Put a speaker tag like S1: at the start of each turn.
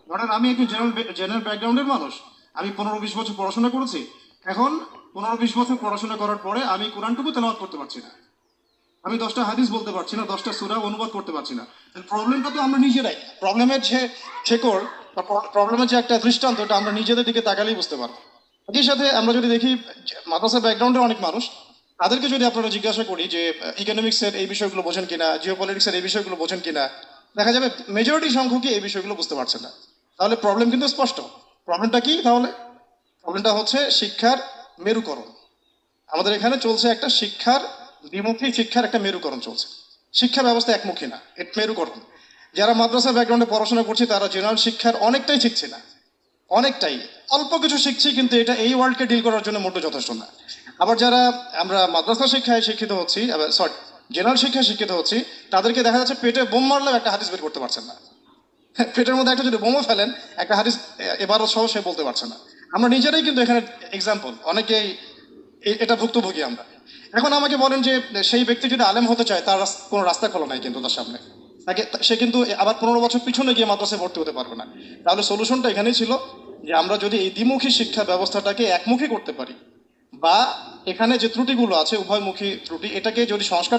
S1: ধরেন আমি একটু জেনারেল ব্যাকগ্রাউন্ডের মানুষ, আমি 15-20 বছর পড়াশোনা করেছি। এখন 15-20 বছর পড়াশোনা করার পরে আমি কোরআনটুকু তেলাওয়াত করতে পারছি না, আমি 10টা হাদিস বলতে পারছি না, 10টা সূরা অনুবাদ করতে পারছি না। প্রবলেমটা তো আমরা নিজেরাই, প্রবলেমের যে শেকড় বা প্রবলেমের যে একটা দৃষ্টান্ত, এটা আমরা নিজেদের দিকে তাকালেই বুঝতে পারবো। একই সাথে আমরা যদি দেখি মাদ্রাসা ব্যাকগ্রাউন্ডের অনেক মানুষ, তাদেরকে যদি আপনারা জিজ্ঞাসা করি যে ইকোনমিক্সের এই বিষয়গুলো বোঝেন কিনা, জিওপলিটিক্সের এই বিষয়গুলো বোঝেন কিনা, দেখা যাবে মেজরিটি সংখ্যকই এই বিষয়গুলো বুঝতে পারছে না। তাহলে প্রবলেম কিন্তু স্পষ্ট। প্রবলেমটা কি তাহলে? প্রবলেমটা হচ্ছে শিক্ষার মেরুকরণ। আমাদের এখানে চলছে একটা শিক্ষার দ্বিমুখী, শিক্ষার একটা মেরুকরণ চলছে। শিক্ষা ব্যবস্থা একমুখী না, এটা মেরুকরণ। যারা মাদ্রাসা ব্যাকগ্রাউন্ডে পড়াশোনা করছে তারা জেনারেল শিক্ষার অনেকটাই শিখছে না, অনেকটাই অল্প কিছু শিখছি, কিন্তু এটা এই ওয়ার্ল্ডকে ডিল করার জন্য মোটেও যথেষ্ট না। আবার যারা আমরা মাদ্রাসা শিক্ষায় শিক্ষিত হচ্ছি, সরি জেনারেল শিক্ষায় শিক্ষিত হচ্ছি, তাদেরকে দেখা যাচ্ছে পেটে বোম মারলেও একটা হাদিস বের করতে পারছেন না। পেটের মধ্যে একটা যদি বোমও ফেলেন, একটা হাদিস এবারও সহ সে বলতে পারছে না। আমরা নিজেরাই কিন্তু এখানে এক্সাম্পল, অনেকেই এটা ভুক্তভোগী আমরা। এখন আমাকে বলেন যে সেই ব্যক্তি যদি আলেম হতে চায়, তার কোনো রাস্তা খোলা নাই কিন্তু তার সামনে, তাকে সে কিন্তু আবার 15 বছর পিছনে গিয়ে মাদ্রাসায় ভর্তি হতে পারবে না। তাহলে সলিউশনটা এখানেই ছিল যে আমরা যদি এই দ্বিমুখী শিক্ষা ব্যবস্থাটাকে একমুখী করতে পারি, বা এখানে যে ত্রুটিগুলো আছে উভয়মুখী ত্রুটি, এটাকে যদি সংস্কার